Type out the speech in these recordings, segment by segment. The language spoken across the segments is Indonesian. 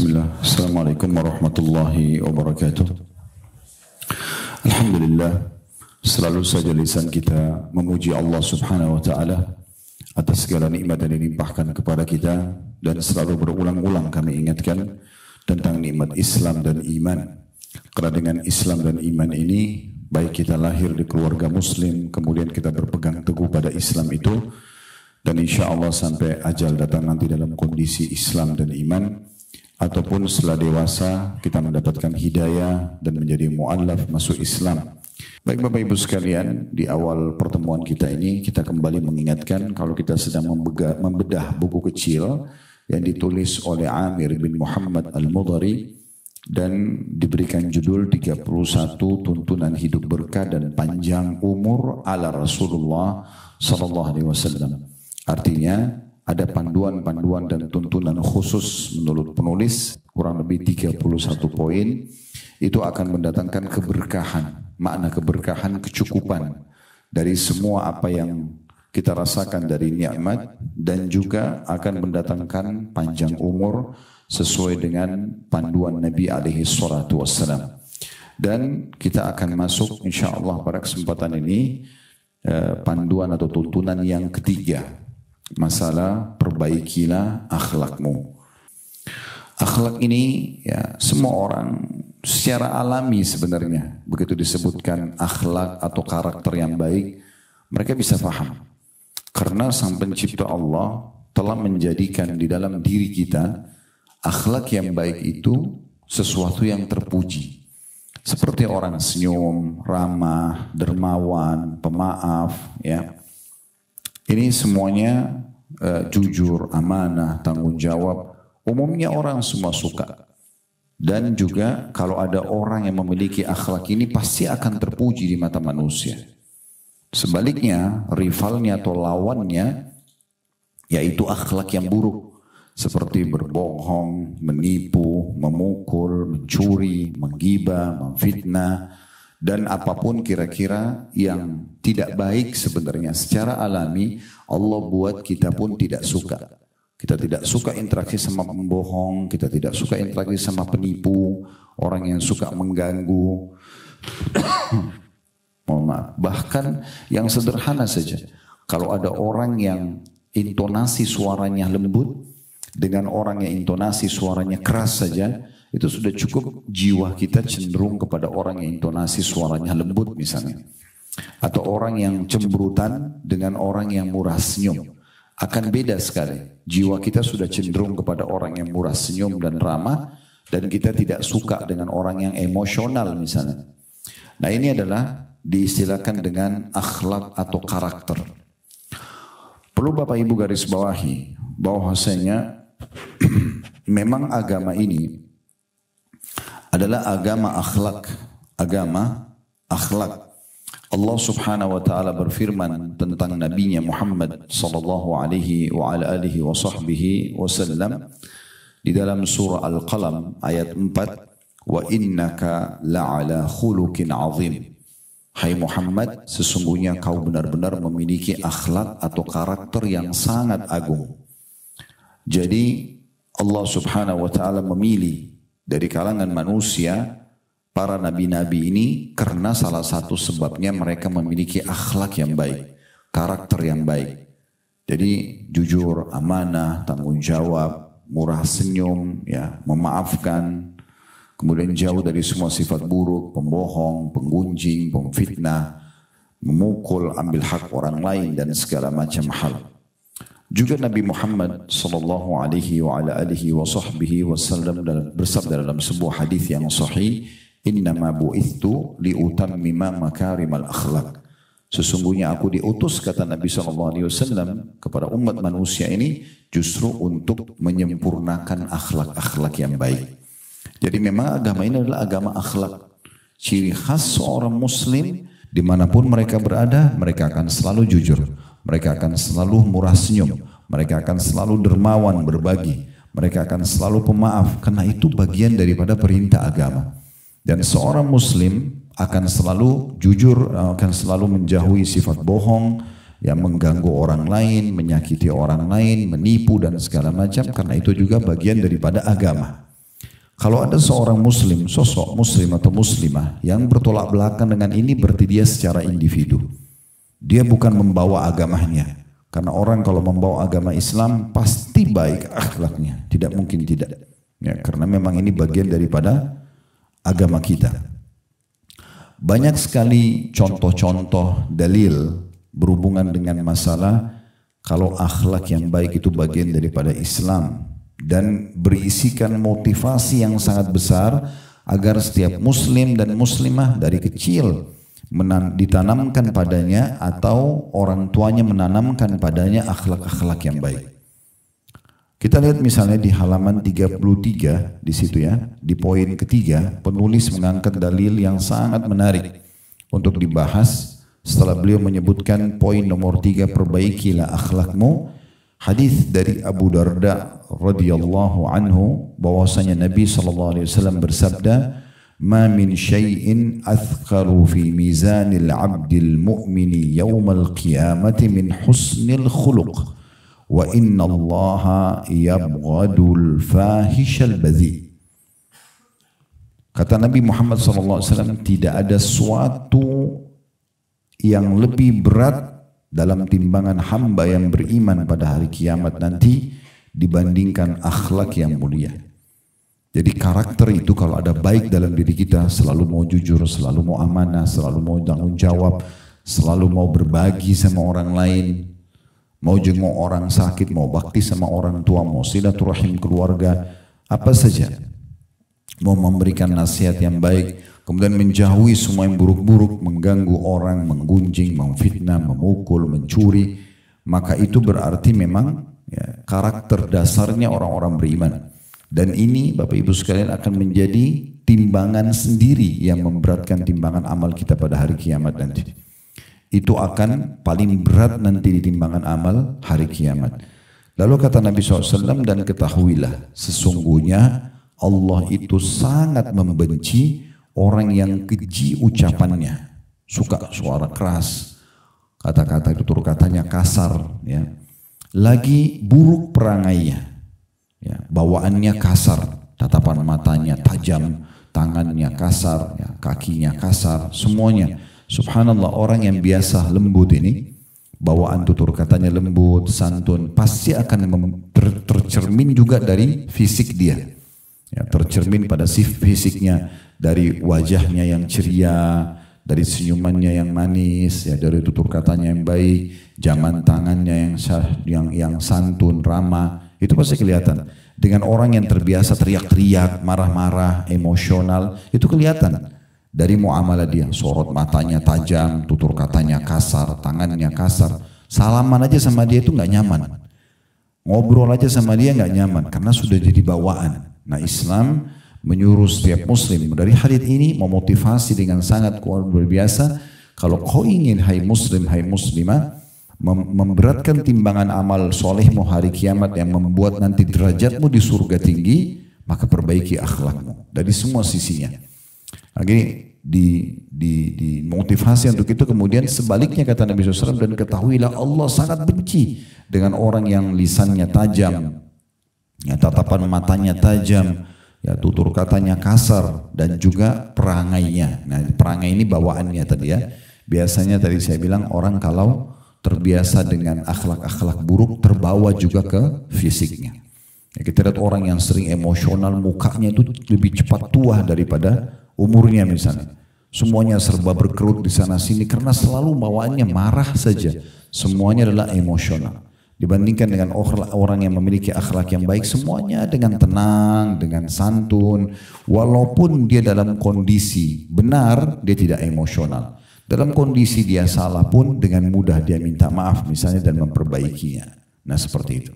Bismillah. Assalamualaikum warahmatullahi wabarakatuh. Alhamdulillah, selalu saja lisan kita memuji Allah subhanahu wa ta'ala atas segala nikmat yang dilimpahkan kepada kita, dan selalu berulang-ulang kami ingatkan tentang nikmat Islam dan iman. Karena dengan Islam dan iman ini, baik kita lahir di keluarga muslim, kemudian kita berpegang teguh pada Islam itu, dan insya Allah sampai ajal datang nanti dalam kondisi Islam dan iman, ataupun setelah dewasa kita mendapatkan hidayah dan menjadi mu'allaf masuk Islam. Baik Bapak Ibu sekalian, di awal pertemuan kita ini kita kembali mengingatkan kalau kita sedang membedah buku kecil yang ditulis oleh Amir bin Muhammad Al-Mudhari dan diberikan judul 31 Tuntunan Hidup Berkah dan Panjang Umur ala Rasulullah SAW. Artinya ada panduan-panduan dan tuntunan khusus menurut penulis, kurang lebih 31 poin. Itu akan mendatangkan keberkahan, makna keberkahan, kecukupan dari semua apa yang kita rasakan dari nikmat, dan juga akan mendatangkan panjang umur sesuai dengan panduan Nabi alaihi salatu wassalam. Dan kita akan masuk insyaallah pada kesempatan ini panduan atau tuntunan yang ketiga, masalah perbaikilah akhlakmu. Akhlak ini ya semua orang secara alami sebenarnya, begitu disebutkan akhlak atau karakter yang baik, mereka bisa paham. Karena sang pencipta Allah telah menjadikan di dalam diri kita akhlak yang baik itu sesuatu yang terpuji. Seperti orang senyum, ramah, dermawan, pemaaf, ya. Ini semuanya jujur, amanah, tanggung jawab. Umumnya orang semua suka. Dan juga kalau ada orang yang memiliki akhlak ini pasti akan terpuji di mata manusia. Sebaliknya, rivalnya atau lawannya yaitu akhlak yang buruk. Seperti berbohong, menipu, memukul, mencuri, menggibah, memfitnah, dan apapun kira-kira yang tidak baik sebenarnya secara alami Allah buat kita pun tidak suka. Kita tidak suka interaksi sama pembohong, kita tidak suka interaksi sama penipu, orang yang suka mengganggu. Mohon maaf, bahkan yang sederhana saja. Kalau ada orang yang intonasi suaranya lembut dengan orang yang intonasi suaranya keras saja, itu sudah cukup jiwa kita cenderung kepada orang yang intonasi suaranya lembut misalnya. Atau orang yang cemberutan dengan orang yang murah senyum. Akan beda sekali. Jiwa kita sudah cenderung kepada orang yang murah senyum dan ramah, dan kita tidak suka dengan orang yang emosional misalnya. Nah ini adalah diistilahkan dengan akhlak atau karakter. Perlu Bapak Ibu garis bawahi bahwasanya memang agama ini adalah agama akhlak. Allah subhanahu wa ta'ala berfirman tentang nabinya Muhammad sallallahu alaihi wa ala alihi wa sahbihi wasallam di dalam surah Al-Qalam ayat 4, wa innaka la'ala khuluqin azim. Hai Muhammad, sesungguhnya kau benar-benar memiliki akhlak atau karakter yang sangat agung. Jadi Allah subhanahu wa ta'ala memilih dari kalangan manusia para nabi-nabi ini karena salah satu sebabnya mereka memiliki akhlak yang baik, karakter yang baik. Jadi jujur, amanah, tanggung jawab, murah senyum, ya, memaafkan, kemudian jauh dari semua sifat buruk, pembohong, penggunjing, pemfitnah, memukul, ambil hak orang lain dan segala macam hal. Juga Nabi Muhammad sallallahu alaihi wa ala alihi wa sahbihi wasallam bersabda dalam sebuah hadis yang sahih, innama bu'ithtu liutammima makarimal akhlak. Sesungguhnya aku diutus, kata Nabi SAW kepada umat manusia ini justru untuk menyempurnakan akhlak-akhlak yang baik. Jadi memang agama ini adalah agama akhlak. Ciri khas seorang muslim dimanapun mereka berada, mereka akan selalu jujur, mereka akan selalu murah senyum, mereka akan selalu dermawan berbagi, mereka akan selalu pemaaf, karena itu bagian daripada perintah agama. Dan seorang muslim akan selalu jujur, akan selalu menjauhi sifat bohong, yang mengganggu orang lain, menyakiti orang lain, menipu dan segala macam, karena itu juga bagian daripada agama. Kalau ada seorang muslim, sosok muslim atau muslimah yang bertolak belakang dengan ini, berarti dia secara individu. Dia bukan membawa agamanya. Karena orang kalau membawa agama Islam pasti baik akhlaknya. Tidak mungkin tidak. Ya, karena memang ini bagian daripada agama kita. Banyak sekali contoh-contoh dalil berhubungan dengan masalah kalau akhlak yang baik itu bagian daripada Islam. Dan berisikan motivasi yang sangat besar agar setiap muslim dan muslimah dari kecil ditanamkan padanya atau orang tuanya menanamkan padanya akhlak-akhlak yang baik. Kita lihat misalnya di halaman 33 di situ ya, di poin ketiga penulis mengangkat dalil yang sangat menarik untuk dibahas setelah beliau menyebutkan poin nomor 3, perbaikilah akhlakmu. Hadis dari Abu Darda radhiyallahu anhu bahwasanya Nabi sallallahu alaihi wasallam bersabda, "Ma min syai'in athqalu fi mizanil 'abdil mu'mini yaumal qiyamati min husnil khuluq wa inna Allaha yabghadul fahishal badhi." Kata Nabi Muhammad sallallahu alaihi wasallam, tidak ada suatu yang lebih berat dalam timbangan hamba yang beriman pada hari kiamat nanti dibandingkan akhlak yang mulia. Jadi karakter itu kalau ada baik dalam diri kita, selalu mau jujur, selalu mau amanah, selalu mau tanggung jawab, selalu mau berbagi sama orang lain, mau jenguk orang sakit, mau bakti sama orang tua, mau silaturahim keluarga, apa saja. Mau memberikan nasihat yang baik, kemudian menjauhi semua yang buruk-buruk, mengganggu orang, menggunjing, memfitnah, memukul, mencuri, maka itu berarti memang ya, karakter dasarnya orang-orang beriman. Dan ini Bapak Ibu sekalian akan menjadi timbangan sendiri yang memberatkan timbangan amal kita pada hari kiamat nanti. Itu akan paling berat nanti di timbangan amal hari kiamat. Lalu kata Nabi SAW, dan ketahuilah sesungguhnya Allah itu sangat membenci orang yang keji ucapannya, suka suara keras, kata-kata itu tutur katanya kasar, ya. Lagi buruk perangainya, ya. Bawaannya kasar, tatapan matanya tajam, tangannya kasar, ya. Kakinya kasar, semuanya. Subhanallah, orang yang biasa lembut ini, bawaan tutur katanya lembut, santun, pasti akan tercermin juga dari fisik dia. Ya, tercermin pada fisiknya, dari wajahnya yang ceria, dari senyumannya yang manis, ya, dari tutur katanya yang baik, jaman tangannya yang santun, ramah, itu pasti kelihatan. Dengan orang yang terbiasa teriak-teriak, marah-marah, emosional, itu kelihatan dari muamalah dia. Sorot matanya tajam, tutur katanya kasar, tangannya kasar, salaman aja sama dia itu nggak nyaman, ngobrol aja sama dia nggak nyaman karena sudah jadi bawaan. Nah, Islam menyuruh setiap muslim dari hadits ini memotivasi dengan sangat kuat luar biasa. Kalau kau ingin hai muslim, hai muslimah, memberatkan timbangan amal solehmu hari kiamat yang membuat nanti derajatmu di surga tinggi, maka perbaiki akhlakmu dari semua sisinya. Lagi di motivasi untuk itu. Kemudian sebaliknya kata Nabi SAW, dan ketahuilah Allah sangat benci dengan orang yang lisannya tajam, ya, tatapan matanya tajam, ya, tutur katanya kasar, dan juga perangainya. Nah, perangai ini bawaannya tadi ya. Biasanya tadi saya bilang orang kalau terbiasa dengan akhlak-akhlak buruk terbawa juga ke fisiknya. Ya, kita lihat orang yang sering emosional, mukanya itu lebih cepat tua daripada umurnya misalnya. Semuanya serba berkerut di sana sini karena selalu bawaannya marah saja. Semuanya adalah emosional. Dibandingkan dengan orang yang memiliki akhlak yang baik, semuanya dengan tenang, dengan santun. Walaupun dia dalam kondisi benar, dia tidak emosional. Dalam kondisi dia salah pun dengan mudah dia minta maaf misalnya dan memperbaikinya. Nah, seperti itu.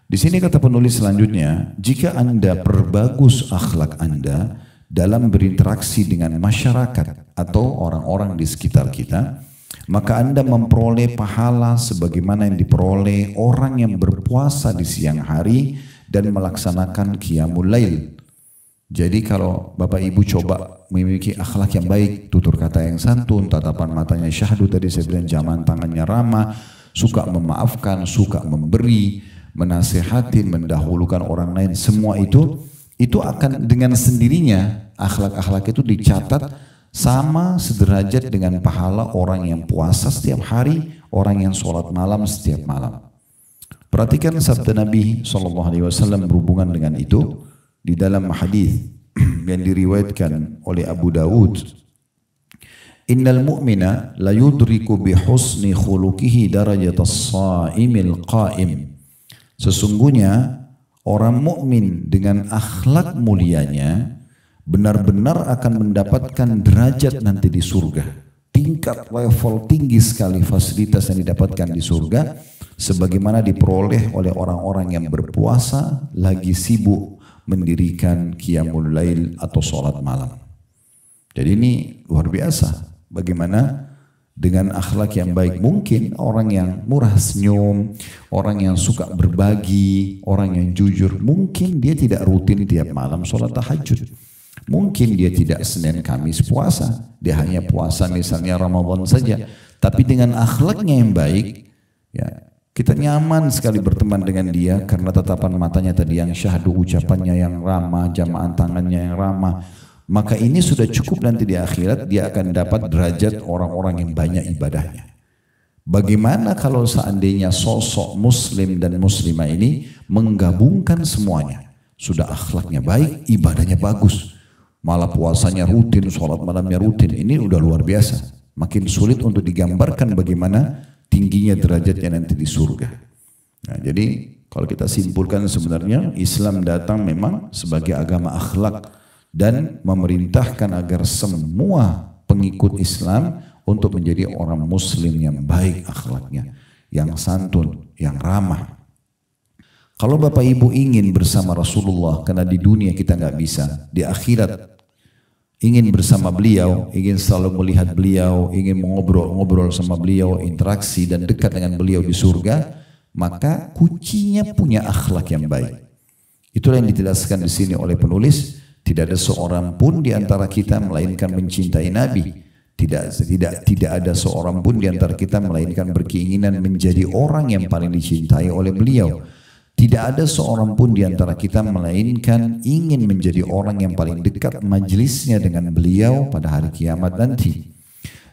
Di sini kata penulis selanjutnya, jika Anda perbagus akhlak Anda dalam berinteraksi dengan masyarakat atau orang-orang di sekitar kita, maka Anda memperoleh pahala sebagaimana yang diperoleh orang yang berpuasa di siang hari dan melaksanakan qiyamul lail. Jadi kalau Bapak Ibu coba memiliki akhlak yang baik, tutur kata yang santun, tatapan matanya syahdu, tadi saya bilang jaman tangannya ramah, suka memaafkan, suka memberi, menasihatin, mendahulukan orang lain, semua itu itu akan dengan sendirinya akhlak-akhlak itu dicatat sama sederajat dengan pahala orang yang puasa setiap hari, orang yang sholat malam setiap malam. Perhatikan sabda Nabi SAW berhubungan dengan itu di dalam hadis yang diriwayatkan oleh Abu Dawud. Innal mu'mina la yudriku bi husni khuluqihi darajatas sha'imil qa'im. Sesungguhnya orang mukmin dengan akhlak mulianya benar-benar akan mendapatkan derajat nanti di surga. Tingkat level tinggi sekali fasilitas yang didapatkan di surga sebagaimana diperoleh oleh orang-orang yang berpuasa lagi sibuk mendirikan qiyamul lail atau sholat malam. Jadi ini luar biasa. Bagaimana dengan akhlak yang baik, mungkin orang yang murah senyum, orang yang suka berbagi, orang yang jujur, mungkin dia tidak rutin tiap malam sholat tahajud. Mungkin dia tidak Senin Kamis puasa, dia hanya puasa misalnya Ramadan saja. Tapi dengan akhlaknya yang baik, ya, kita nyaman sekali berteman dengan dia karena tatapan matanya tadi yang syahdu, ucapannya yang ramah, jamaan tangannya yang ramah. Maka ini sudah cukup nanti di akhirat dia akan dapat derajat orang-orang yang banyak ibadahnya. Bagaimana kalau seandainya sosok muslim dan muslimah ini menggabungkan semuanya. Sudah akhlaknya baik, ibadahnya bagus. Malah puasanya rutin, sholat malamnya rutin. Ini udah luar biasa. Makin sulit untuk digambarkan bagaimana tingginya derajatnya nanti di surga. Nah, jadi kalau kita simpulkan sebenarnya Islam datang memang sebagai agama akhlak dan memerintahkan agar semua pengikut Islam untuk menjadi orang muslim yang baik akhlaknya, yang santun, yang ramah. Kalau Bapak Ibu ingin bersama Rasulullah, karena di dunia kita nggak bisa, di akhirat ingin bersama beliau, ingin selalu melihat beliau, ingin mengobrol-ngobrol sama beliau, interaksi dan dekat dengan beliau di surga, maka kuncinya punya akhlak yang baik. Itulah yang dijelaskan di sini oleh penulis. Tidak ada seorang pun di antara kita melainkan mencintai Nabi. Tidak ada seorang pun di antara kita melainkan berkeinginan menjadi orang yang paling dicintai oleh beliau. Tidak ada seorang pun di antara kita melainkan ingin menjadi orang yang paling dekat majelisnya dengan beliau pada hari kiamat nanti.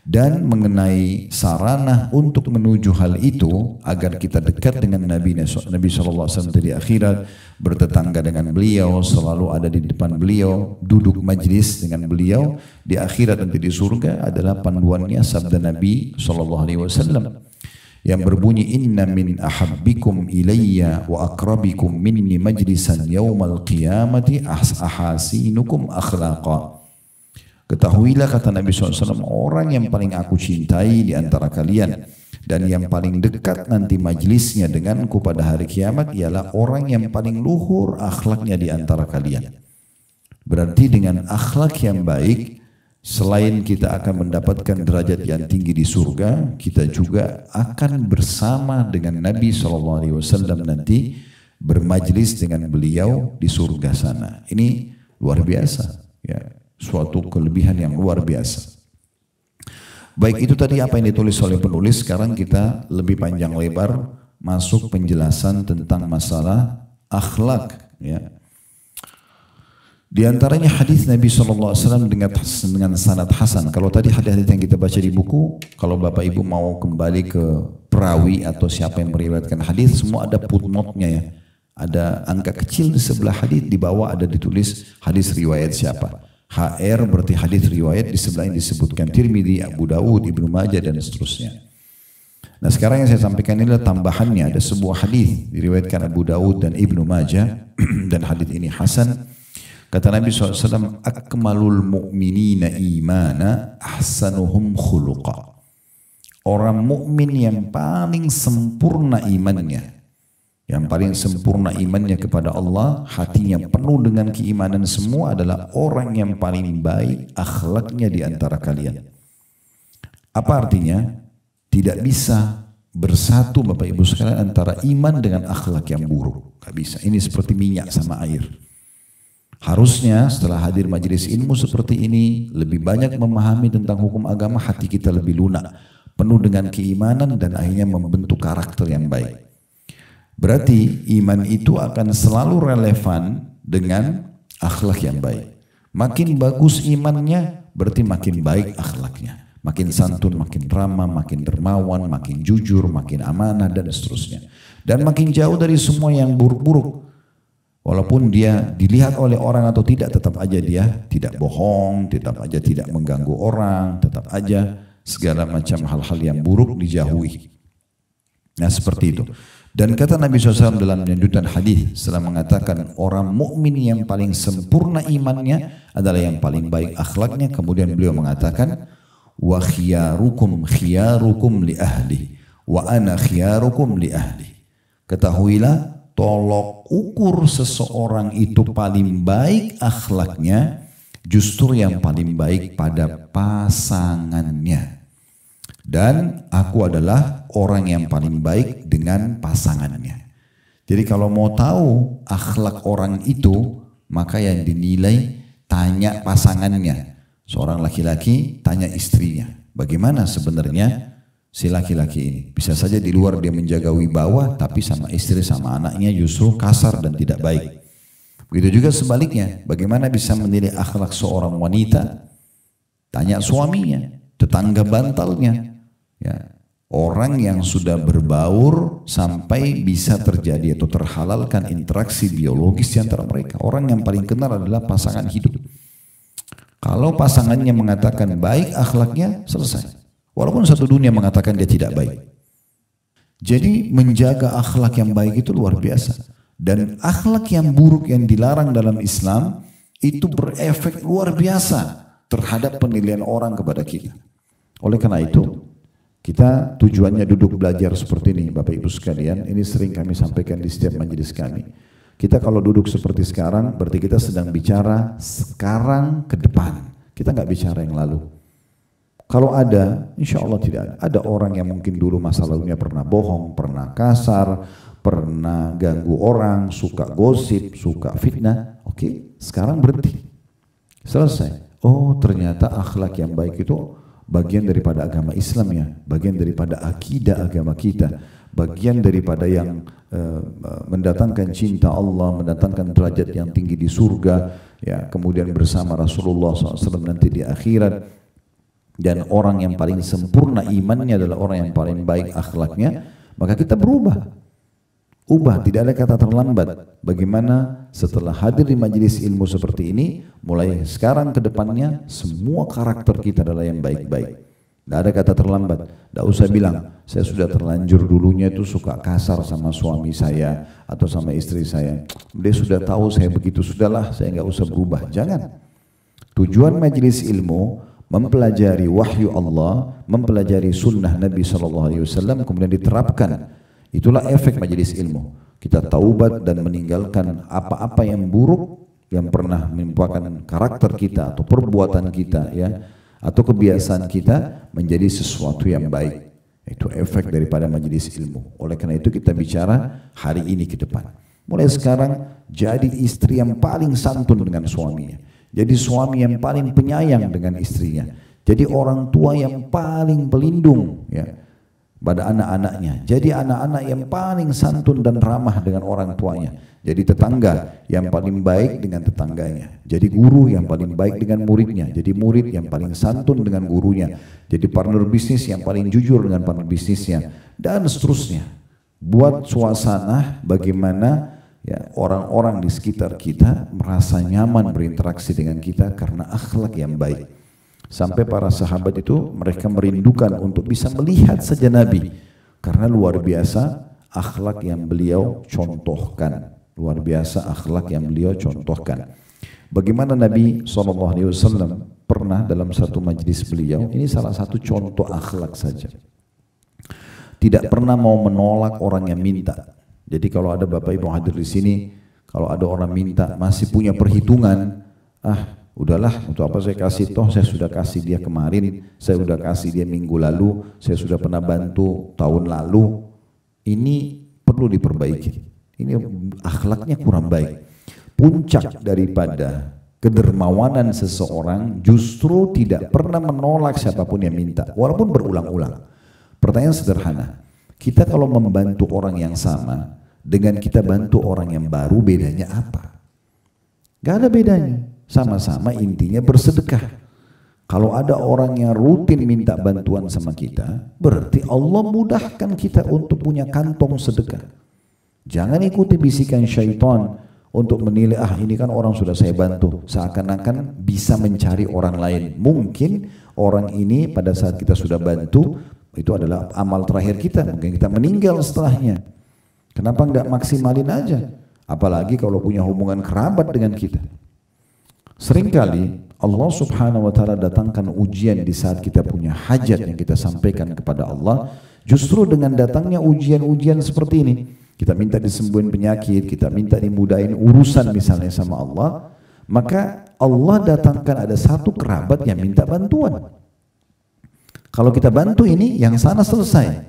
Dan mengenai sarana untuk menuju hal itu agar kita dekat dengan Nabi SAW di akhirat, bertetangga dengan beliau, selalu ada di depan beliau, duduk majlis dengan beliau di akhirat nanti di surga adalah panduannya sabda Nabi SAW yang berbunyi inna min ahabbikum ilayya wa akrabikum minni majlisan yaumal qiyamati ahasinukum akhlaqa. Ketahuilah kata Nabi SAW, orang yang paling aku cintai di antara kalian dan yang paling dekat nanti majlisnya denganku pada hari kiamat ialah orang yang paling luhur akhlaknya di antara kalian. Berarti dengan akhlak yang baik, selain kita akan mendapatkan derajat yang tinggi di surga, kita juga akan bersama dengan Nabi SAW nanti bermajlis dengan beliau di surga sana. Ini luar biasa, ya. Suatu kelebihan yang luar biasa. Baik, itu tadi apa yang ditulis oleh penulis. Sekarang kita lebih panjang lebar masuk penjelasan tentang masalah akhlak, ya. Di antaranya hadis Nabi SAW dengan sanad hasan. Kalau tadi hadis-hadis yang kita baca di buku, kalau Bapak Ibu mau kembali ke perawi atau siapa yang meriwayatkan hadis, semua ada footnote-nya, ya. Ada angka kecil di sebelah hadis, di bawah ada ditulis hadis riwayat siapa. HR berarti hadis riwayat, di sebelah yang disebutkan Tirmidzi, Abu Dawud, Ibnu Majah dan seterusnya. Nah, sekarang yang saya sampaikan ini adalah tambahannya. Ada sebuah hadis diriwayatkan Abu Dawud dan Ibnu Majah dan hadis ini hasan. Kata Nabi SAW, akmalul mu'minina imana ahsanuhum khuluqa. Orang mukmin yang paling sempurna imannya, yang paling sempurna imannya kepada Allah, hatinya penuh dengan keimanan semua adalah orang yang paling baik akhlaknya di antara kalian. Apa artinya? Tidak bisa bersatu Bapak Ibu sekalian antara iman dengan akhlak yang buruk. Gak bisa. Ini seperti minyak sama air. Harusnya setelah hadir majelis ilmu seperti ini, lebih banyak memahami tentang hukum agama, hati kita lebih lunak, penuh dengan keimanan dan akhirnya membentuk karakter yang baik. Berarti iman itu akan selalu relevan dengan Akhlak yang baik. Makin bagus imannya, berarti makin baik akhlaknya. Makin santun, makin ramah, makin dermawan, makin jujur, makin amanah, dan seterusnya. Dan makin jauh dari semua yang buruk-buruk. Walaupun dia dilihat oleh orang atau tidak, tetap aja dia tidak bohong, tetap aja tidak mengganggu orang, tetap aja segala macam hal-hal yang buruk dijauhi. Nah seperti itu. Dan kata Nabi SAW dalam lanjutan hadis setelah mengatakan orang mukmin yang paling sempurna imannya adalah yang paling baik akhlaknya. Kemudian beliau mengatakan, wa khiyarukum khiyarukum li ahli, wa ana khiyarukum li ahli. Ketahuilah, tolok ukur seseorang itu paling baik akhlaknya justru yang paling baik pada pasangannya. Dan aku adalah orang yang paling baik dengan pasangannya. Jadi kalau mau tahu akhlak orang itu, maka yang dinilai tanya pasangannya. Seorang laki-laki tanya istrinya, bagaimana sebenarnya si laki-laki ini? Bisa saja di luar dia menjaga wibawa, tapi sama istri sama anaknya justru kasar dan tidak baik. Begitu juga sebaliknya, bagaimana bisa menilai akhlak seorang wanita? Tanya suaminya, tetangga bantalnya. Ya, orang yang sudah berbaur sampai bisa terjadi atau terhalalkan interaksi biologis di antara mereka. Orang yang paling kenal adalah pasangan hidup. Kalau pasangannya mengatakan baik akhlaknya, selesai. Walaupun satu dunia mengatakan dia tidak baik. Jadi menjaga akhlak yang baik itu luar biasa. Dan akhlak yang buruk yang dilarang dalam Islam itu berefek luar biasa terhadap penilaian orang kepada kita. Oleh karena itu, kita tujuannya duduk belajar seperti ini Bapak Ibu sekalian. Ini sering kami sampaikan di setiap majelis kami. Kita kalau duduk seperti sekarang berarti kita sedang bicara sekarang ke depan. Kita nggak bicara yang lalu. Kalau ada, insya Allah tidak ada. Ada orang yang mungkin dulu masa lalunya pernah bohong, pernah kasar, pernah ganggu orang, suka gosip, suka fitnah. Oke, sekarang berhenti. Selesai. Oh ternyata akhlak yang baik itu bagian daripada agama Islam ya, bagian daripada akidah agama kita, bagian daripada yang mendatangkan cinta Allah, mendatangkan derajat yang tinggi di surga, ya, kemudian bersama Rasulullah SAW nanti di akhirat. Dan orang yang paling sempurna imannya adalah orang yang paling baik akhlaknya, maka kita berubah. Ubah, tidak ada kata terlambat. Bagaimana setelah hadir di majelis ilmu seperti ini, mulai sekarang ke depannya semua karakter kita adalah yang baik-baik. Tidak ada kata terlambat. Tidak usah bilang, saya sudah terlanjur dulunya itu suka kasar sama suami saya atau sama istri saya. Dia sudah tahu saya begitu, sudahlah saya nggak usah berubah. Jangan. Tujuan majelis ilmu mempelajari wahyu Allah, mempelajari sunnah Nabi SAW, kemudian diterapkan. Itulah efek majelis ilmu. Kita taubat dan meninggalkan apa-apa yang buruk yang pernah menimpakan karakter kita atau perbuatan kita, ya, atau kebiasaan kita menjadi sesuatu yang baik. Itu efek daripada majelis ilmu. Oleh karena itu kita bicara hari ini ke depan. Mulai sekarang jadi istri yang paling santun dengan suaminya. Jadi suami yang paling penyayang dengan istrinya. Jadi orang tua yang paling pelindung, ya, pada anak-anaknya. Jadi anak-anak yang paling santun dan ramah dengan orang tuanya. Jadi tetangga yang paling baik dengan tetangganya. Jadi guru yang paling baik dengan muridnya. Jadi murid yang paling santun dengan gurunya. Jadi partner bisnis yang paling jujur dengan partner bisnisnya. Dan seterusnya. Buat suasana bagaimana, ya, orang-orang di sekitar kita merasa nyaman berinteraksi dengan kita karena akhlak yang baik. Sampai para sahabat itu mereka merindukan untuk bisa melihat saja Nabi. Karena luar biasa akhlak yang beliau contohkan. Luar biasa akhlak yang beliau contohkan. Bagaimana Nabi SAW pernah dalam satu majlis beliau, ini salah satu contoh akhlak saja. Tidak pernah mau menolak orang yang minta. Jadi kalau ada Bapak Ibu hadir di sini, kalau ada orang minta masih punya perhitungan, udahlah, untuk apa saya kasih, toh saya sudah kasih dia kemarin, saya sudah kasih dia minggu lalu, saya sudah pernah bantu tahun lalu. Ini perlu diperbaiki. Ini akhlaknya kurang baik. Puncak daripada kedermawanan seseorang justru tidak pernah menolak siapapun yang minta, walaupun berulang-ulang. Pertanyaan sederhana, kita kalau membantu orang yang sama dengan kita bantu orang yang baru, bedanya apa? Gak ada bedanya. Sama-sama intinya bersedekah. Kalau ada orang yang rutin minta bantuan sama kita, berarti Allah mudahkan kita untuk punya kantong sedekah. Jangan ikuti bisikan syaitan untuk menilai, ini kan orang sudah saya bantu. Seakan-akan bisa mencari orang lain. Mungkin orang ini pada saat kita sudah bantu, itu adalah amal terakhir kita. Mungkin kita meninggal setelahnya. Kenapa enggak maksimalin aja? Apalagi kalau punya hubungan kerabat dengan kita. Seringkali Allah subhanahu wa ta'ala datangkan ujian di saat kita punya hajat yang kita sampaikan kepada Allah. Justru dengan datangnya ujian-ujian seperti ini, kita minta disembuhin penyakit, kita minta dimudahin urusan misalnya sama Allah, maka Allah datangkan ada satu kerabat yang minta bantuan. Kalau kita bantu ini, yang sana selesai.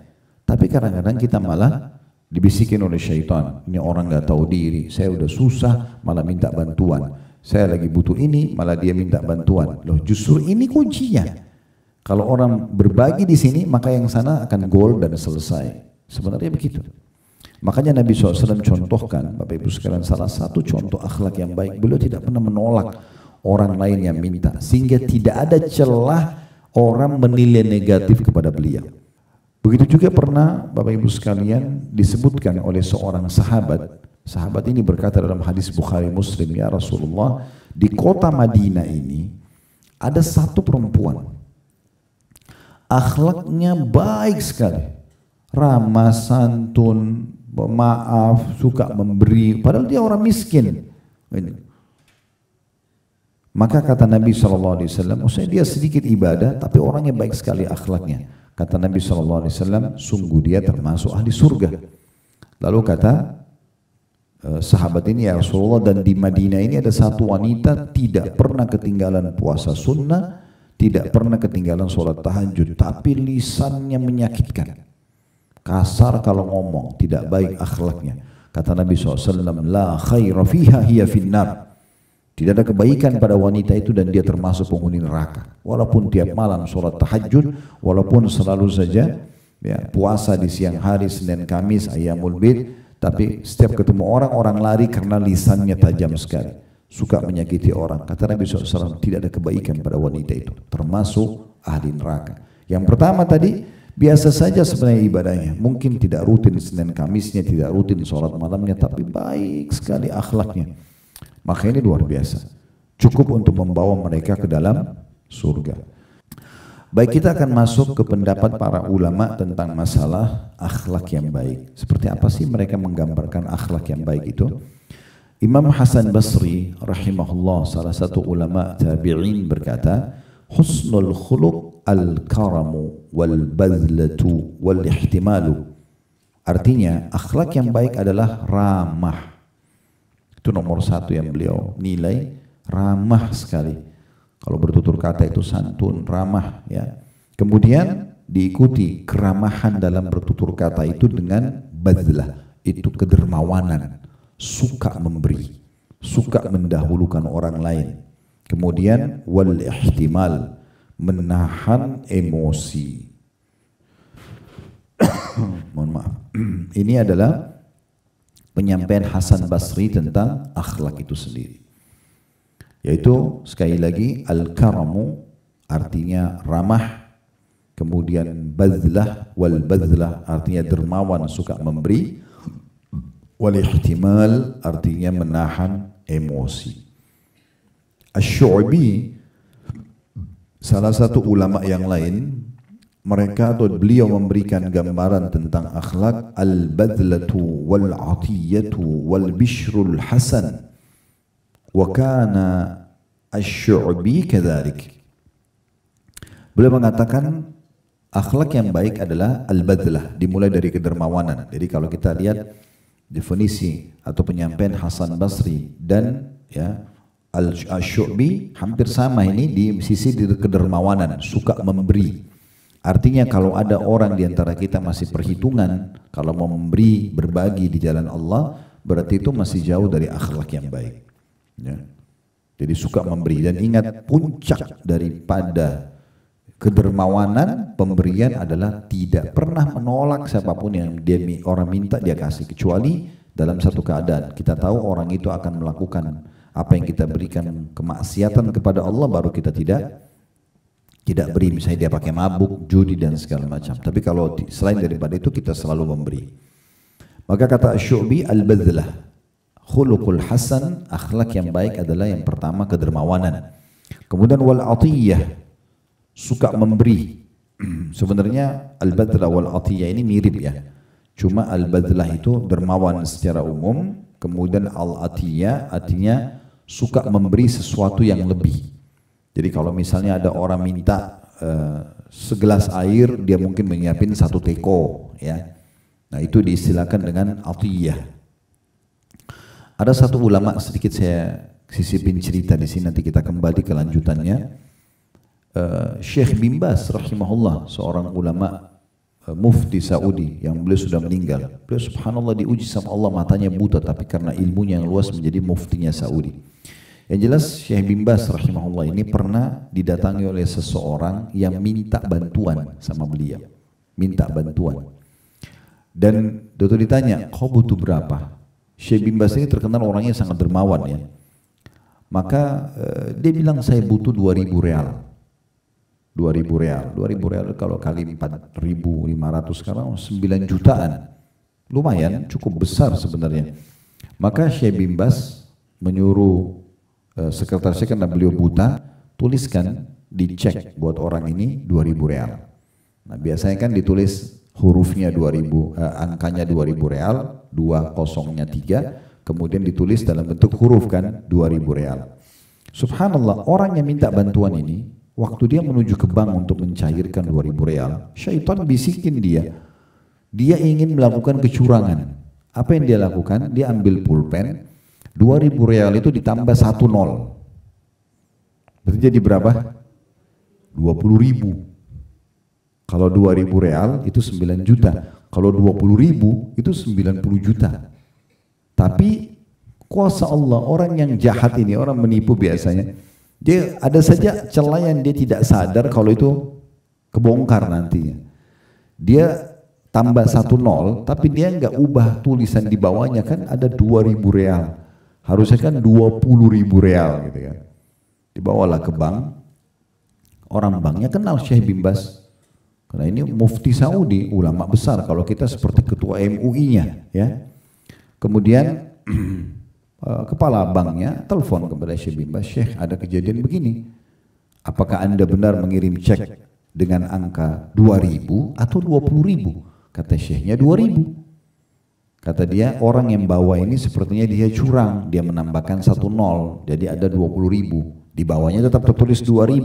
Tapi kadang-kadang kita malah dibisikin oleh syaitan, ini orang gak tahu diri, saya udah susah malah minta bantuan. Saya lagi butuh ini, malah dia minta bantuan. Loh, justru ini kuncinya. Kalau orang berbagi di sini, maka yang sana akan goal dan selesai. Sebenarnya begitu. Makanya Nabi SAW contohkan, Bapak Ibu sekalian, salah satu contoh akhlak yang baik, beliau tidak pernah menolak orang lain yang minta, sehingga tidak ada celah orang menilai negatif kepada beliau. Begitu juga pernah Bapak Ibu sekalian disebutkan oleh seorang sahabat. Sahabat ini berkata dalam hadis Bukhari Muslim, ya Rasulullah, di kota Madinah ini ada satu perempuan, akhlaknya baik sekali, ramah, santun, pemaaf, suka memberi, padahal dia orang miskin. Maka kata Nabi SAW, dia sedikit ibadah, tapi orangnya baik sekali akhlaknya. Kata Nabi SAW, sungguh dia termasuk ahli surga. Lalu kata sahabat ini, ya Rasulullah, dan di Madinah ini ada satu wanita tidak pernah ketinggalan puasa sunnah, tidak pernah ketinggalan sholat tahajud, tapi lisannya menyakitkan, kasar kalau ngomong, tidak baik akhlaknya. Kata Nabi SAW, la khaira fiha hiya finnar. Tidak ada kebaikan pada wanita itu dan dia termasuk penghuni neraka. Walaupun tiap malam sholat tahajud, walaupun selalu saja ya, puasa di siang hari, Senin, Kamis, Ayyamul Bid, tapi setiap ketemu orang lari karena lisannya tajam sekali, suka menyakiti orang. Kata Nabi SAW, tidak ada kebaikan pada wanita itu, termasuk ahli neraka. Yang pertama tadi, biasa saja sebenarnya ibadahnya, mungkin tidak rutin Senin Kamisnya, tidak rutin sholat malamnya, tapi baik sekali akhlaknya. Maka ini luar biasa, cukup untuk membawa mereka ke dalam surga. Baik, kita akan masuk ke pendapat para ulama tentang masalah akhlak yang baik. Seperti apa sih mereka menggambarkan akhlak yang baik itu? Imam Hasan Basri rahimahullah, salah satu ulama tabi'in, berkata, husnul khuluq al-karamu wal-badlatu wal-ihtimalu. Artinya akhlak yang baik adalah ramah. Itu nomor satu yang beliau nilai, ramah sekali. Kalau bertutur kata itu santun, ramah, ya. Kemudian diikuti keramahan dalam bertutur kata itu dengan badlah, itu kedermawanan, suka memberi, suka mendahulukan orang lain. Kemudian wal ihtimal, menahan emosi. Mohon maaf. Ini adalah penyampaian Hasan Basri tentang akhlak itu sendiri. Yaitu sekali lagi al-karamu artinya ramah, kemudian badlah wal badlah artinya dermawan, suka memberi, wal ihtimal artinya menahan emosi. Asy-Syu'bi, salah satu ulama yang lain, mereka atau beliau memberikan gambaran tentang akhlak al-badlatu wal atiyatu wal bishrul hasan. Wa kana asy-Syu'bi kadzalik. Beliau mengatakan akhlak yang baik adalah al-badlah, dimulai dari kedermawanan. Jadi kalau kita lihat definisi atau penyampaian Hasan Basri dan ya Asy-Syu'bi hampir sama ini di sisi kedermawanan, suka memberi. Artinya kalau ada orang di antara kita masih perhitungan, kalau mau memberi, berbagi di jalan Allah, berarti itu masih jauh dari akhlak yang baik. Ya. Jadi suka memberi, dan ingat puncak daripada kedermawanan pemberian adalah tidak pernah menolak siapapun yang orang minta dia kasih, kecuali dalam satu keadaan kita tahu orang itu akan melakukan Apa yang kita berikan kemaksiatan kepada Allah baru kita tidak beri. Misalnya dia pakai mabuk, judi dan segala macam. Tapi kalau selain daripada itu kita selalu memberi. Maka kata Syu'bi al-badlah, khuluqul hasan, akhlak yang baik adalah yang pertama kedermawanan. Kemudian wal atiyah, suka memberi. Sebenarnya al-badlah wal atiyah ini mirip ya. Cuma al-badlah itu dermawan secara umum, kemudian al-atiyah artinya suka memberi sesuatu yang lebih. Jadi kalau misalnya ada orang minta segelas air, dia mungkin menyiapin 1 teko, ya. Nah itu diistilahkan dengan atiyah. Ada satu ulama, sedikit saya sisipin cerita di sini, nanti kita kembali ke lanjutannya. Syekh bin Baz rahimahullah, seorang ulama mufti Saudi yang beliau sudah meninggal. Beliau subhanallah diuji sama Allah, matanya buta tapi karena ilmunya yang luas menjadi muftinya Saudi. Yang jelas Syekh bin Baz rahimahullah ini pernah didatangi oleh seseorang yang minta bantuan sama beliau. Minta bantuan. Dan dokter ditanya, kau butuh berapa? Syekh bin Baz ini terkenal orangnya sangat dermawan ya. Maka dia bilang saya butuh 2.000 real. 2.000 real. 2.000 real kalau kali 4.500 sekarang 9 jutaan. Lumayan, cukup besar sebenarnya. Maka Syekh bin Baz menyuruh sekretarisnya, karena beliau buta, tuliskan, dicek buat orang ini 2.000 real. Nah biasanya kan ditulis hurufnya 2.000, angkanya 2.000 real, 2 0-nya 3, kemudian ditulis dalam bentuk huruf kan 2.000 real. Subhanallah, orang yang minta bantuan ini, waktu dia menuju ke bank untuk mencairkan 2.000 real, syaitan bisikin dia. Dia ingin melakukan kecurangan. Apa yang dia lakukan? Dia ambil pulpen, 2.000 real itu ditambah 1 nol. Berarti jadi berapa? 20.000. Kalau 2.000 real itu 9 juta. Kalau 20.000 itu 90 juta. Tapi kuasa Allah, orang yang jahat ini, orang menipu biasanya, dia ada saja celah yang dia tidak sadar kalau itu kebongkar nantinya. Dia tambah 1 nol, tapi dia nggak ubah tulisan di bawahnya, kan ada 2.000 real. Harusnya kan 20.000 real gitu kan. Dibawalah ke bank. Orang banknya kenal Syekh bin Baz. Karena ini mufti Saudi, ulama besar. Kalau kita seperti ketua MUI-nya, ya. Kemudian kepala banknya telepon kepada Syekh bin Baz, Syekh ada kejadian begini. Apakah Anda benar mengirim cek dengan angka 2.000 atau 20.000? Kata Syekhnya 2.000. Kata dia, orang yang bawa ini sepertinya dia curang, dia menambahkan 1 nol, jadi ada 20.000. Di bawahnya tetap tertulis 2.000.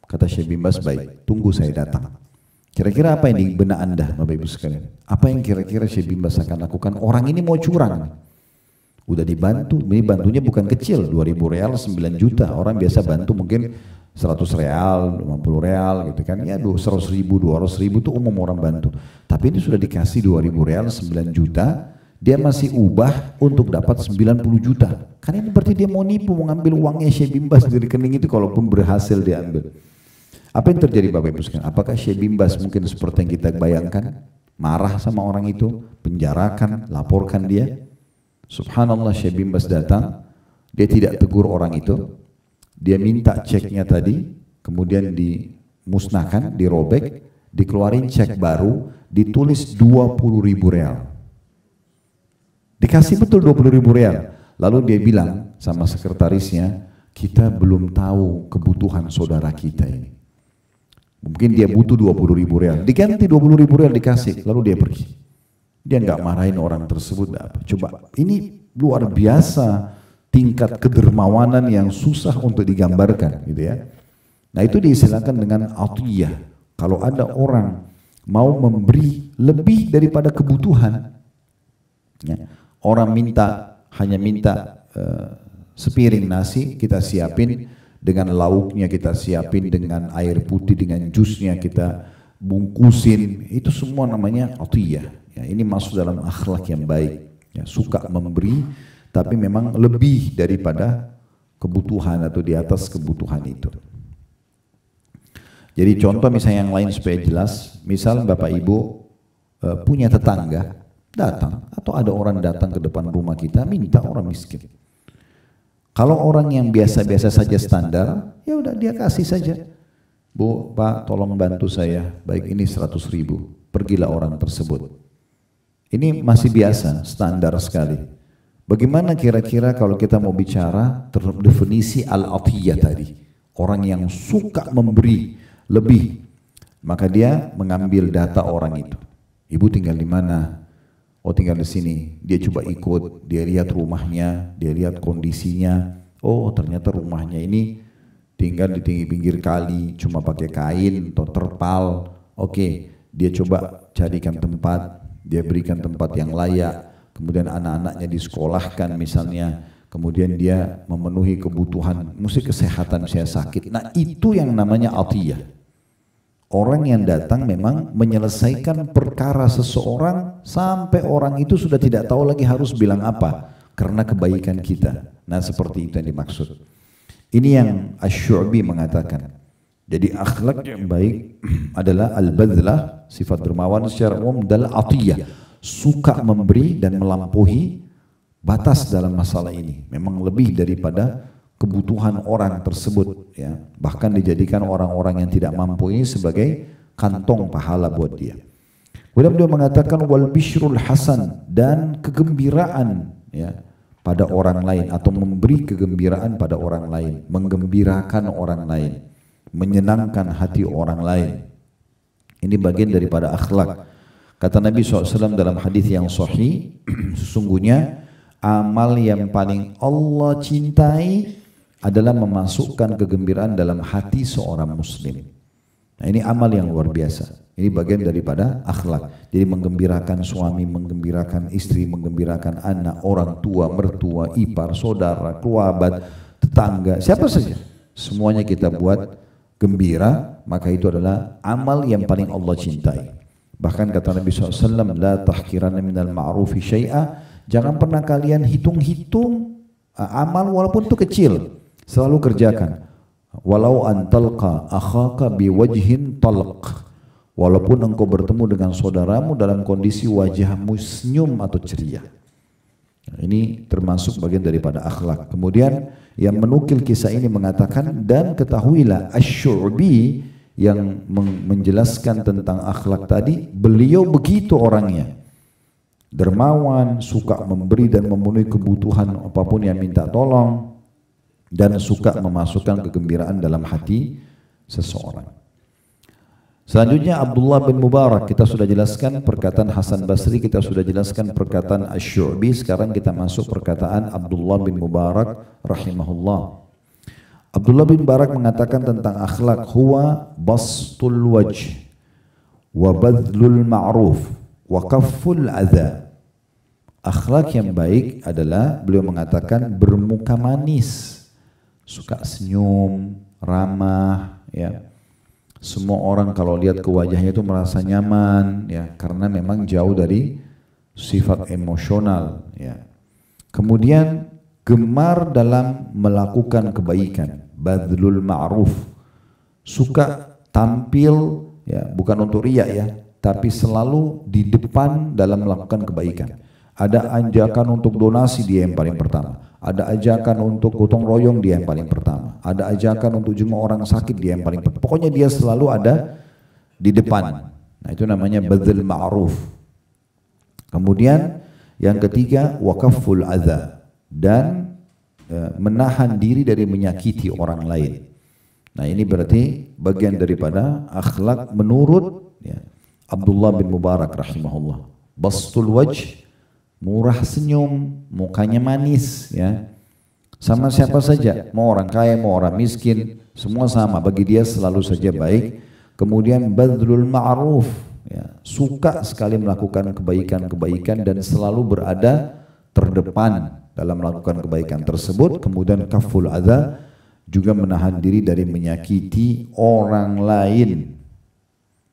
Kata Syekh bin Baz, baik, tunggu saya datang. Kira-kira apa yang di benak Anda, Bapak Ibu sekalian? Apa yang kira-kira Syekh bin Baz akan lakukan? Orang ini mau curang. Udah dibantu, ini bantunya bukan kecil, 2.000 real 9 juta. Orang biasa bantu mungkin 100 real, 50 real gitu kan. Ya 100.000, 200.000 itu umum orang bantu. Tapi ini sudah dikasih 2.000 real 9 juta, dia masih ubah untuk dapat 90 juta. Karena ini berarti dia mau nipu, mau ngambil uangnya Syekh bin Baz dari rekening itu, kalaupun berhasil diambil. Apa yang terjadi Bapak Ibu sekalian? Apakah Syekh bin Baz mungkin seperti yang kita bayangkan? Marah sama orang itu, penjarakan, laporkan dia? Subhanallah, Syekh bin Baz datang, dia tidak tegur orang itu. Dia minta ceknya tadi, kemudian dimusnahkan, dirobek, dikeluarin cek baru, ditulis 20.000 real. Dikasih betul 20.000 real. Lalu dia bilang sama sekretarisnya, kita belum tahu kebutuhan saudara kita ini. Mungkin dia butuh 20.000 real, diganti 20.000 real dikasih, lalu dia pergi. Dia nggak marahin orang tersebut. Coba, ini luar biasa. Tingkat kedermawanan yang susah untuk digambarkan gitu ya. Nah itu diistilahkan dengan atiyah. Kalau ada orang mau memberi lebih daripada kebutuhan, ya, orang hanya minta sepiring nasi, kita siapin dengan lauknya, kita siapin dengan air putih, dengan jusnya kita bungkusin, itu semua namanya atiyah. Ya, ini masuk dalam akhlak yang baik, ya, suka memberi, tapi memang lebih daripada kebutuhan atau di atas kebutuhan itu. Jadi contoh misalnya yang lain supaya jelas, misal Bapak Ibu punya tetangga datang, atau ada orang datang ke depan rumah kita minta, orang miskin. Kalau orang yang biasa-biasa saja standar, ya udah dia kasih saja. Bu, Pak, tolong bantu saya. Baik, ini 100.000. Pergilah orang tersebut. Ini masih biasa, standar sekali. Bagaimana kira-kira kalau kita mau bicara definisi al-atiyah tadi? Orang yang suka memberi lebih, maka dia mengambil data orang itu. Ibu tinggal di mana? Oh, tinggal di sini. Dia coba ikut, dia lihat rumahnya, dia lihat kondisinya. Oh, ternyata rumahnya ini tinggal di pinggir kali, cuma pakai kain atau terpal. Oke, dia coba carikan tempat, dia berikan tempat yang layak. Kemudian anak-anaknya disekolahkan misalnya. Kemudian dia memenuhi kebutuhan, mesti kesehatan, saya sakit. Nah, itu yang namanya atiyah. Orang yang datang memang menyelesaikan perkara seseorang sampai orang itu sudah tidak tahu lagi harus bilang apa karena kebaikan kita. Nah, seperti itu yang dimaksud. Ini yang Asy-Syu'bi mengatakan. Jadi akhlak yang baik adalah al-badlah, sifat dermawan secara umum, adalah atiyah, suka memberi dan melampaui batas dalam masalah ini. Memang lebih daripada kebutuhan orang tersebut, ya. Bahkan dijadikan orang-orang yang tidak mampu ini sebagai kantong pahala buat dia. Kemudian beliau mengatakan wal bisyrul hasan, dan kegembiraan, ya, pada orang lain atau memberi kegembiraan pada orang lain, menggembirakan orang lain, menyenangkan hati orang lain. Ini bagian daripada akhlak. Kata Nabi SAW dalam hadis yang sahih, sesungguhnya amal yang paling Allah cintai adalah memasukkan kegembiraan dalam hati seorang muslim. Nah, ini amal yang luar biasa. Ini bagian daripada akhlak. Jadi menggembirakan suami, menggembirakan istri, menggembirakan anak, orang tua, mertua, ipar, saudara, kerabat, tetangga, siapa saja. Semuanya kita buat gembira, maka itu adalah amal yang paling Allah cintai. Bahkan kata Nabi SAW, la tahkiranna minal ma'rufi syai'a, jangan pernah kalian hitung-hitung amal walaupun itu kecil. Selalu kerjakan. Walau antalqa akhaka biwajhin talq, walaupun engkau bertemu dengan saudaramu dalam kondisi wajahmu senyum atau ceria. Ini termasuk bagian daripada akhlak. Kemudian yang menukil kisah ini mengatakan, dan ketahuilah Asy-Syu'bi yang menjelaskan tentang akhlak tadi, beliau begitu orangnya. Dermawan, suka memberi dan memenuhi kebutuhan apapun yang minta tolong, dan suka memasukkan kegembiraan dalam hati seseorang. Selanjutnya Abdullah bin Mubarak, kita sudah jelaskan perkataan Hasan Basri, kita sudah jelaskan perkataan Asy-Syu'bi, sekarang kita masuk perkataan Abdullah bin Mubarak rahimahullah. Abdullah bin Mubarak mengatakan tentang akhlak, huwa bastul wajh wa badlul ma'ruf wa kafful adza. Akhlak yang baik adalah, beliau mengatakan, bermuka manis, suka senyum, ramah, ya. Semua orang kalau lihat ke wajahnya itu merasa nyaman, ya, karena memang jauh dari sifat emosional, ya. Kemudian gemar dalam melakukan kebaikan, badlul ma'ruf, suka tampil, ya, bukan untuk riya, ya, tapi selalu di depan dalam melakukan kebaikan. Ada ajakan untuk donasi, dia yang paling pertama. Ada ajakan untuk gotong royong, dia yang paling pertama. Ada ajakan untuk jenguk orang sakit, dia yang paling pertama. Pokoknya dia selalu ada di depan. Nah, itu namanya badl ma'ruf. Kemudian yang ketiga, waqaful adza, dan menahan diri dari menyakiti orang lain. Nah, ini berarti bagian daripada akhlak menurut, ya, Abdullah bin Mubarak rahimahullah. Bastul wajh, murah senyum, mukanya manis, ya. Sama siapa saja, mau orang kaya, mau orang miskin, semua sama, bagi dia selalu saja baik. Kemudian badlul ma'ruf, ya, suka sekali melakukan kebaikan-kebaikan dan selalu berada terdepan dalam melakukan kebaikan tersebut. Kemudian kaful adza, juga menahan diri dari menyakiti orang lain.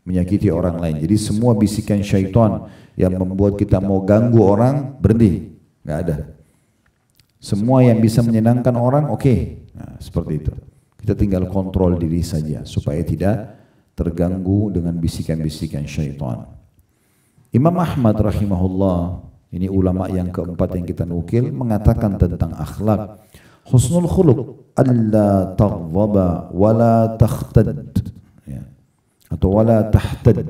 Menyakiti orang lain. Jadi semua bisikan syaitan yang membuat kita mau ganggu orang, berhenti, nggak ada. Semua yang bisa menyenangkan orang, oke. Nah, seperti itu. Kita tinggal kontrol diri saja supaya tidak terganggu dengan bisikan-bisikan syaitan. Imam Ahmad rahimahullah, ini ulama yang keempat yang kita nukil, mengatakan tentang akhlak, Husnul khuluq alla taghdaba wala takhtad, ya. Atau wala tahtad.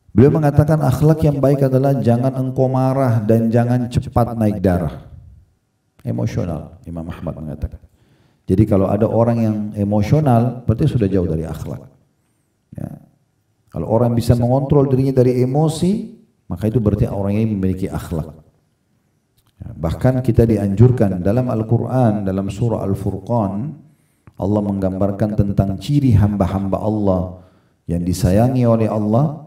Beliau mengatakan akhlak yang baik adalah jangan engkau marah dan jangan cepat naik darah. Emosional, Imam Ahmad mengatakan. Jadi kalau ada orang yang emosional, berarti sudah jauh dari akhlak. Ya. Kalau orang bisa mengontrol dirinya dari emosi, maka itu berarti orang ini memiliki akhlak. Ya. Bahkan kita dianjurkan dalam Al-Quran, dalam surah Al-Furqan, Allah menggambarkan tentang ciri hamba-hamba Allah yang disayangi oleh Allah.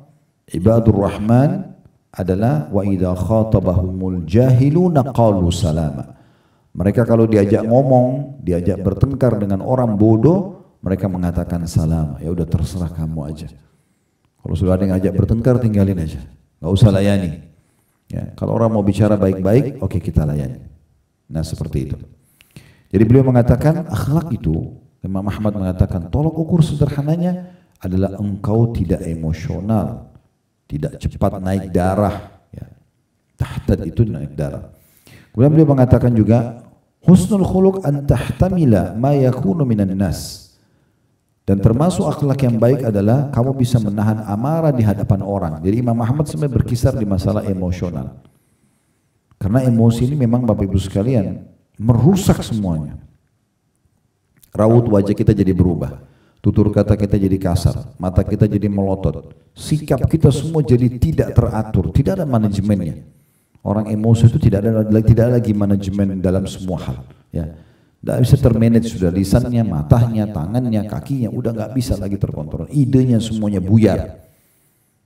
Ibadur Rahman adalah wa idza khatabahumul jahiluna qalu salama. Mereka kalau diajak ngomong, diajak bertengkar dengan orang bodoh, mereka mengatakan salam. Ya udah terserah kamu aja. Kalau sudah ada yang ajak bertengkar, tinggalin aja. Gak usah layani. Ya, kalau orang mau bicara baik-baik, oke kita layani. Nah seperti itu. Jadi beliau mengatakan akhlak itu, Imam Ahmad mengatakan tolok ukur sederhananya adalah engkau tidak emosional, tidak cepat naik darah. Ya. Tahtad itu naik darah. Kemudian beliau mengatakan juga husnul khuluq an tahtamila ma yakunu minan nas. Dan termasuk akhlak yang baik adalah kamu bisa menahan amarah di hadapan orang. Jadi Imam Ahmad sebenarnya berkisar di masalah emosional. Karena emosi ini memang Bapak Ibu sekalian merusak semuanya. Raut wajah kita jadi berubah. Tutur kata kita jadi kasar, mata kita jadi melotot. Sikap kita semua jadi tidak teratur, tidak ada manajemennya. Orang emosi itu tidak ada lagi manajemen dalam semua hal. Ya, tidak bisa termanage sudah lisannya, matanya, tangannya, kakinya, udah nggak bisa lagi terkontrol. Idenya semuanya buyar.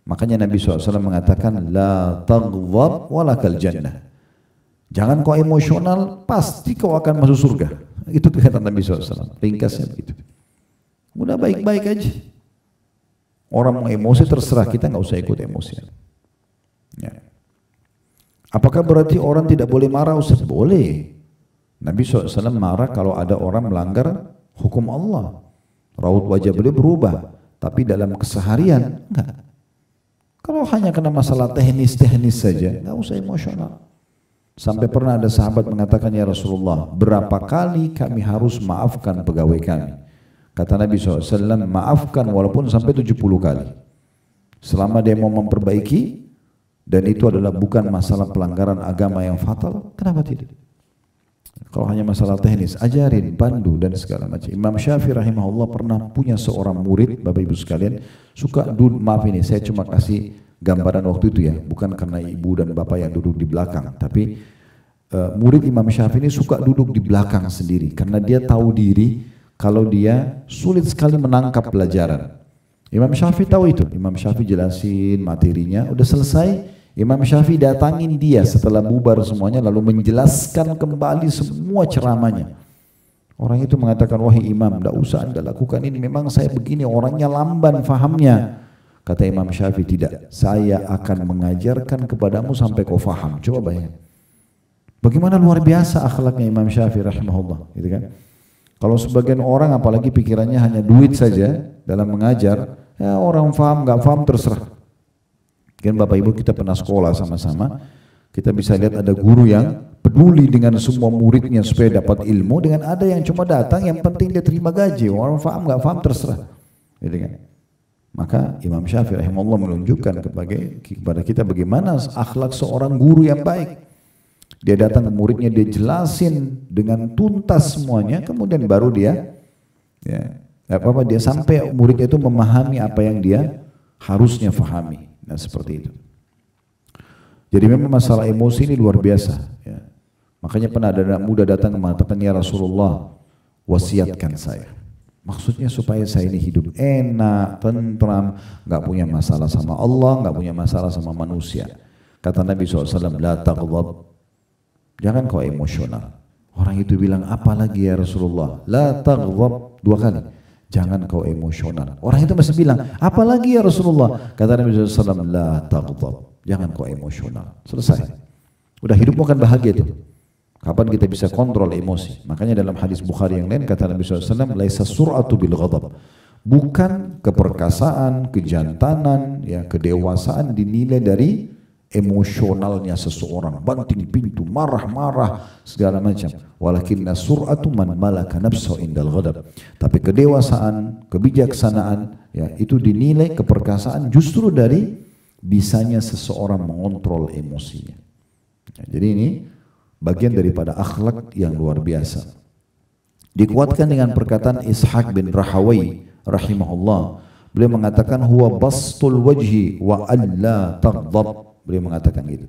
Makanya Nabi SAW mengatakan, la taghdab walakal jannah. Jangan kau emosional, pasti kau akan masuk surga. Itu kata Nabi SAW. Ringkasnya begitu. Udah baik-baik aja. Orang mau emosi terserah, kita nggak usah ikut emosi. Ya. Apakah berarti orang tidak boleh marah Ustaz? Boleh. Nabi SAW marah kalau ada orang melanggar hukum Allah. Raut wajah beliau berubah. Tapi dalam keseharian, enggak. Kalau hanya kena masalah teknis-teknis saja, enggak usah emosional. Sampai pernah ada sahabat mengatakan, ya Rasulullah, berapa kali kami harus maafkan pegawai kami? Kata Nabi SAW, maafkan walaupun sampai 70 kali. Selama dia mau memperbaiki, dan itu adalah bukan masalah pelanggaran agama yang fatal, kenapa tidak? Kalau hanya masalah teknis, ajarin, pandu dan segala macam. Imam Syafi'i rahimahullah pernah punya seorang murid, Bapak Ibu sekalian, suka duduk, maaf ini saya cuma kasih gambaran waktu itu ya, bukan karena ibu dan bapak yang duduk di belakang, tapi murid Imam Syafi'i ini suka duduk di belakang sendiri, karena dia tahu diri kalau dia sulit sekali menangkap pelajaran. Imam Syafi'i tahu itu, Imam Syafi'i jelasin materinya, udah selesai. Imam Syafi'i datangin dia setelah bubar semuanya lalu menjelaskan kembali semua ceramahnya. Orang itu mengatakan, wahai imam, tidak usah anda lakukan ini, memang saya begini orangnya lamban fahamnya. Kata Imam Syafi'i, tidak, saya akan mengajarkan kepadamu sampai kau faham. Coba bayangkan. Bagaimana luar biasa akhlaknya Imam Syafi'i rahimahullah, gitu kan? Kalau sebagian orang apalagi pikirannya hanya duit saja dalam mengajar, ya orang faham nggak faham terserah. Kan Bapak Ibu kita pernah sekolah sama-sama, kita bisa lihat ada guru yang peduli dengan semua muridnya supaya dapat ilmu, dengan ada yang cuma datang yang penting dia terima gaji, orang faham nggak faham terserah, gitu kan? Maka Imam Syafi'i rahimahullah menunjukkan kepada kita bagaimana akhlak seorang guru yang baik. Dia datang ke muridnya, dia jelasin dengan tuntas semuanya, kemudian baru dia dia sampai muridnya itu memahami apa yang dia harusnya fahami. Nah seperti itu. Jadi memang masalah emosi ini luar biasa. Ya. Makanya pernah ada anak muda datang mengatakan, ya Rasulullah, wasiatkan saya. Maksudnya supaya saya ini hidup enak, tentram, nggak punya masalah sama Allah, nggak punya masalah sama manusia. Kata Nabi SAW, la taghdab, jangan kau emosional. Orang itu bilang, apa lagi ya Rasulullah? La taghdab, 2 kali. Jangan kau emosional. Orang itu masih bilang, apalagi ya Rasulullah? Kata Nabi SAW, la taghdab, jangan kau emosional. Selesai. Udah hidupmu akan bahagia itu. Kapan kita bisa kontrol emosi? Makanya dalam hadis Bukhari yang lain kata Nabi SAW, laisa sur'atu bil ghadab. Bukan keperkasaan, kejantanan, ya kedewasaan dinilai dari emosionalnya seseorang, banting pintu, marah-marah segala macam. Walakinna sur'atu man malaka nafsahu indal ghadab. Tapi kedewasaan, kebijaksanaan, ya itu dinilai keperkasaan justru dari bisanya seseorang mengontrol emosinya. Ya, jadi ini bagian daripada akhlak yang luar biasa. Dikuatkan dengan perkataan Ishaq bin Rahawai rahimahullah. Beliau mengatakan huwa bastul wajhi wa alla taghdab. Beliau mengatakan gitu.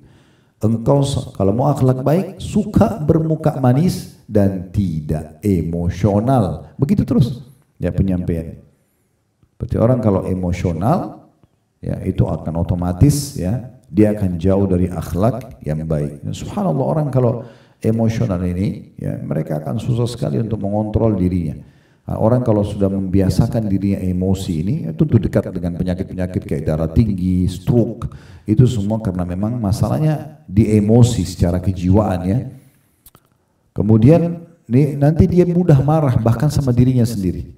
Engkau kalau mau akhlak baik, suka bermuka manis dan tidak emosional. Begitu terus ya penyampaian. Berarti orang kalau emosional, ya itu akan otomatis ya dia akan jauh dari akhlak yang baik. Subhanallah, orang kalau emosional ini, ya mereka akan susah sekali untuk mengontrol dirinya. Nah, orang kalau sudah membiasakan dirinya emosi ini, itu dekat dengan penyakit-penyakit kayak darah tinggi, stroke, itu semua karena memang masalahnya di emosi secara kejiwaan ya. Kemudian nanti dia mudah marah bahkan sama dirinya sendiri.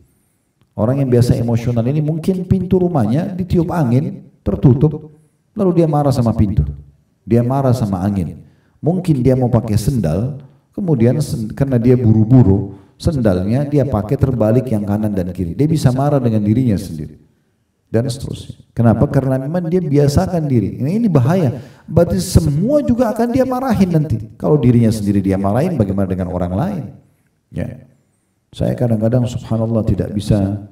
Orang yang biasa emosional ini mungkin pintu rumahnya ditiup angin, tertutup, lalu dia marah sama pintu, dia marah sama angin. Mungkin dia mau pakai sendal, kemudian karena dia buru-buru, sendalnya dia pakai terbalik yang kanan dan kiri. Dia bisa marah dengan dirinya sendiri dan seterusnya. Kenapa? Karena memang dia biasakan diri. Ini bahaya. Berarti semua juga akan dia marahin nanti. Kalau dirinya sendiri dia marahin, bagaimana dengan orang lain? Ya. Saya kadang-kadang subhanallah tidak bisa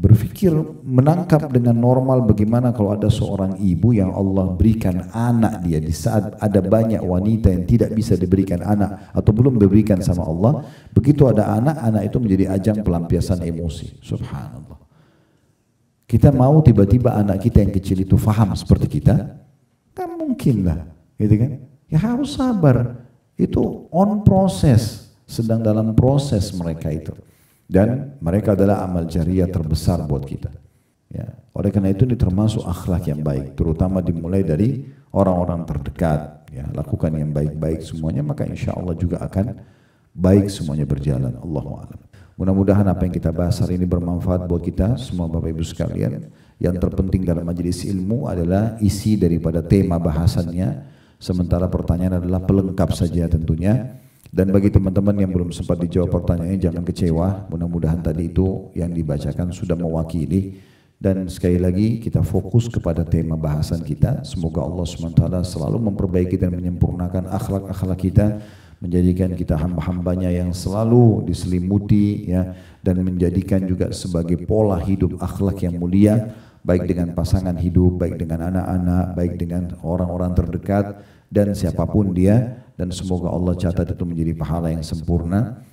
berpikir menangkap dengan normal bagaimana kalau ada seorang ibu yang Allah berikan anak dia di saat ada banyak wanita yang tidak bisa diberikan anak atau belum diberikan sama Allah. Begitu ada anak itu menjadi ajang pelampiasan emosi. Subhanallah. Kita mau tiba-tiba anak kita yang kecil itu faham seperti kita? Kan mungkin lah, gitu kan? Ya harus sabar. Itu on proses, sedang dalam proses mereka itu. Dan mereka adalah amal jariah terbesar buat kita. Ya, oleh karena itu ini termasuk akhlak yang baik, terutama dimulai dari orang-orang terdekat. Ya, lakukan yang baik-baik semuanya, maka insya Allah juga akan baik semuanya berjalan. Allahu a'lam. Mudah-mudahan apa yang kita bahas hari ini bermanfaat buat kita semua Bapak Ibu sekalian. Yang terpenting dalam majelis ilmu adalah isi daripada tema bahasannya, sementara pertanyaan adalah pelengkap saja tentunya. Dan bagi teman-teman yang belum sempat dijawab pertanyaannya, jangan kecewa. Mudah-mudahan tadi itu yang dibacakan sudah mewakili. Dan sekali lagi kita fokus kepada tema bahasan kita. Semoga Allah SWT selalu memperbaiki dan menyempurnakan akhlak-akhlak kita, menjadikan kita hamba-hambanya yang selalu diselimuti ya, dan menjadikan juga sebagai pola hidup akhlak yang mulia, baik dengan pasangan hidup, baik dengan anak-anak, baik dengan orang-orang terdekat dan siapapun dia. Dan semoga Allah catat itu menjadi pahala yang sempurna.